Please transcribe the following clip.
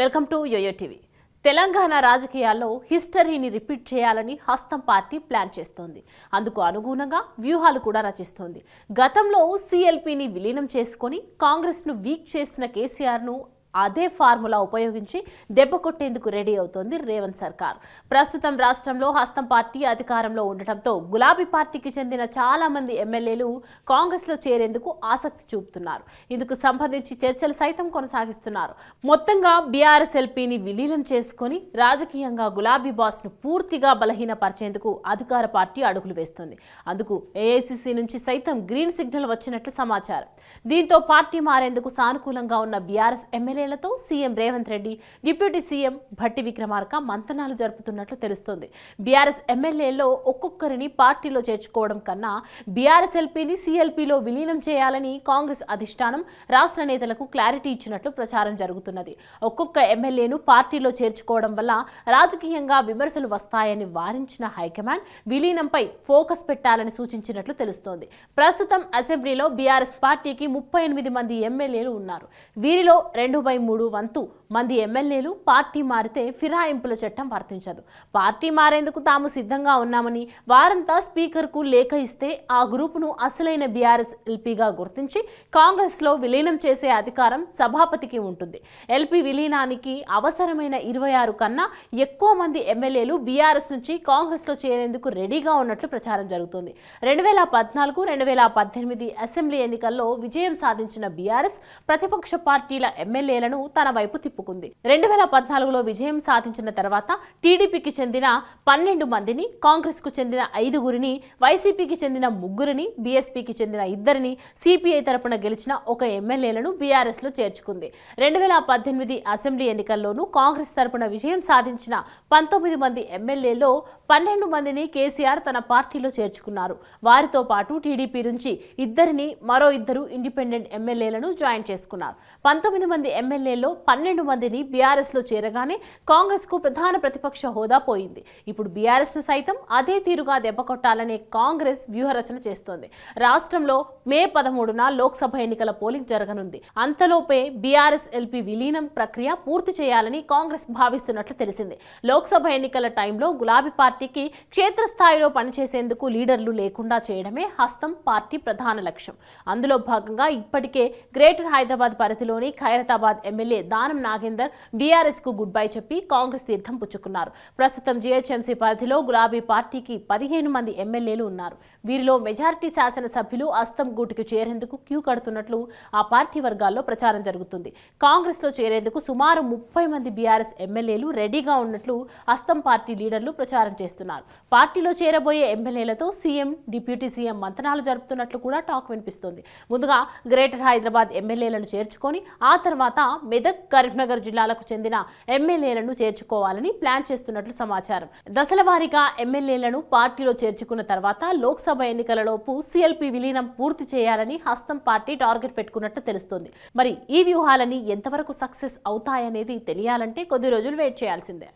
Welcome to YoYo TV. Telangana రాజకీయాల్లో హిస్టరీని repeat చేయాలని హస్తం పార్టీ ప్లాన్ చేస్తోంది. అందుకు అనుగుణంగా వ్యూహాలు కూడా రచిస్తోంది. గతంలో సిఎల్పిని విలీనం చేసుకొని కాంగ్రెస్ను వీక్ చేసిన కేసీఆర్ను అదే ఫార్ములా ఉపయోగించి దెబ్బ కొట్టేందుకు రెడీ అవుతోంది రేవంత్ సర్కార్. ప్రస్తుతం రాష్ట్రంలో హస్తం పార్టీ అధికారంలో ఉండటంతో గులాబీ పార్టీకి చెందిన చాలా మంది ఎమ్మెల్యేలు కాంగ్రెస్లో చేరేందుకు ఆసక్తి చూపుతున్నారు. ఇందుకు సంబంధించి చర్చలు సైతం కొనసాగిస్తున్నారు. మొత్తంగా బీఆర్ఎస్ ఎల్పీని విలీనం చేసుకొని రాజకీయంగా గులాబీ బాస్ను పూర్తిగా బలహీనపరిచేందుకు అధికార పార్టీ అడుగులు వేస్తుంది. అందుకు ఏఐసీసీ నుంచి సైతం గ్రీన్ సిగ్నల్ వచ్చినట్లు సమాచారం. దీంతో పార్టీ మారేందుకు సానుకూలంగా ఉన్న బీఆర్ఎస్ ఎమ్మెల్యేలతో CM Revanth Reddy, deputy CM Bhatti Vikramarka మంతనాలు జరుపుతున్నట్లు తెలుస్తోంది. బీఆర్ఎస్ ఎమ్మెల్యేల్లో ఒక్కొక్కరిని పార్టీలో చేర్చుకోవడం కన్నా బీఆర్ఎస్ ఎల్పీని సీఎల్పీలో విలీనం చేయాలని కాంగ్రెస్ అధిష్టానం రాష్ట్ర నేతలకు క్లారిటీ ఇచ్చినట్లు ప్రచారం జరుగుతున్నది. ఒక్కొక్క ఎమ్మెల్యేను పార్టీలో చేర్చుకోవడం వల్ల రాజకీయంగా విమర్శలు వస్తాయని వారించిన హైకమాండ్ విలీనంపై ఫోకస్ పెట్టాలని సూచించినట్లు తెలుస్తోంది. ప్రస్తుతం అసెంబ్లీలో బీఆర్ఎస్ పార్టీకి 38 మంది ఎమ్మెల్యేలు ఉన్నారు. వీరిలో 2/3 వంతు మంది ఎమ్మెల్యేలు పార్టీ మారితే ఫిరాయింపుల చట్టం వర్తించదు. పార్టీ మారేందుకు తాము సిద్ధంగా ఉన్నామని వారంతా స్పీకర్కు లేఖ ఇస్తే ఆ గ్రూపును అసలైన బీఆర్ఎస్ ఎల్పీగా గుర్తించి కాంగ్రెస్లో విలీనం చేసే అధికారం సభాపతికి ఉంటుంది. ఎల్పీ విలీనానికి అవసరమైన 26 కన్నా ఎక్కువ మంది ఎమ్మెల్యేలు బీఆర్ఎస్ నుంచి కాంగ్రెస్లో చేరేందుకు రెడీగా ఉన్నట్లు ప్రచారం జరుగుతుంది. 2014-2018 అసెంబ్లీ ఎన్నికల్లో విజయం సాధించిన బీఆర్ఎస్ ప్రతిపక్ష పార్టీల ఎమ్మెల్యేలను తన వైపు తిప్పుకుంది. 2014లో విజయం సాధించిన తర్వాత టీడీపీకి చెందిన 12 మందిని, కాంగ్రెస్కు చెందిన 5గురిని, వైసీపీకి చెందిన 3గురిని, బీఎస్పీకి చెందిన 2ని, సిపిఐ తరపున గెలిచిన 1 ఎమ్మెల్యేలను బీఆర్ఎస్లో చేర్చుకుంది. 2018 అసెంబ్లీ ఎన్నికల్లోనూ కాంగ్రెస్ తరపున విజయం సాధించిన 19 మంది ఎమ్మెల్యేల్లో 12 మందిని కేసీఆర్ తన పార్టీలో చేర్చుకున్నారు. వారితో పాటు టీడీపీ నుంచి 2ని, మరో 2 ఇండిపెండెంట్ ఎమ్మెల్యేలను జాయిన్ చేసుకున్నారు. 19 మంది ఎమ్మెల్యేల్లో 12 మందిని బీఆర్ఎస్లో చేరగానే కాంగ్రెస్కు ప్రధాన ప్రతిపక్ష హోదా పోయింది. ఇప్పుడు బీఆర్ఎస్ను సైతం అదే తీరుగా దెబ్బకొట్టాలనే కాంగ్రెస్ వ్యూహరచన చేస్తోంది. రాష్ట్రంలో మే 13న లోక్సభ ఎన్నికల పోలింగ్ జరగనుంది. అంతలోపే బీఆర్ఎస్ ఎల్పీ విలీనం ప్రక్రియ పూర్తి చేయాలని కాంగ్రెస్ భావిస్తున్నట్లు తెలిసింది. లోక్సభ ఎన్నికల టైంలో గులాబీ పార్టీకి క్షేత్రస్థాయిలో పనిచేసేందుకు లీడర్లు లేకుండా చేయడమే హస్తం పార్టీ ప్రధాన లక్ష్యం. అందులో భాగంగా ఇప్పటికే గ్రేటర్ హైదరాబాద్ పరిధిలోని ఖైరతాబాద్ ఎమ్మెల్యే దానం నాగేందర్ బీఆర్ఎస్ కు గుడ్ బై చెప్పి కాంగ్రెస్ తీర్థం పుచ్చుకున్నారు. ప్రస్తుతం జీహెచ్ఎంసీ పరిధిలో గులాబీ పార్టీకి 15 మంది ఎమ్మెల్యేలు ఉన్నారు. వీరిలో మెజారిటీ శాసనసభ్యులు హస్తం గూటికి చేరేందుకు క్యూ కడుతున్నట్లు ఆ పార్టీ వర్గాల్లో ప్రచారం జరుగుతుంది. కాంగ్రెస్ లో చేరేందుకు సుమారు 30 మంది బీఆర్ఎస్ ఎమ్మెల్యేలు రెడీగా ఉన్నట్లు హస్తం పార్టీ లీడర్లు ప్రచారం చేస్తున్నారు. పార్టీలో చేరబోయే ఎమ్మెల్యేలతో సీఎం, డిప్యూటీ సీఎం మంతనాలు జరుపుతున్నట్లు కూడా టాక్ వినిపిస్తోంది. ముందుగా గ్రేటర్ హైదరాబాద్ ఎమ్మెల్యేలను చేర్చుకొని ఆ తర్వాత మెదక్, కరీంనగర్ జిల్లాలకు చెందిన ఎమ్మెల్యేలను చేర్చుకోవాలని ప్లాన్ చేస్తున్నట్లు సమాచారం. దశల వారీగా ఎమ్మెల్యేలను పార్టీలో చేర్చుకున్న తర్వాత లోక్సభ ఎన్నికలలోపు సిఎల్పీ విలీనం పూర్తి చేయాలని హస్తం పార్టీ టార్గెట్ పెట్టుకున్నట్లు తెలుస్తోంది. మరి ఈ వ్యూహాలని ఎంతవరకు సక్సెస్ అవుతాయనేది తెలియాలంటే కొద్ది రోజులు వెయిట్ చేయాల్సిందే.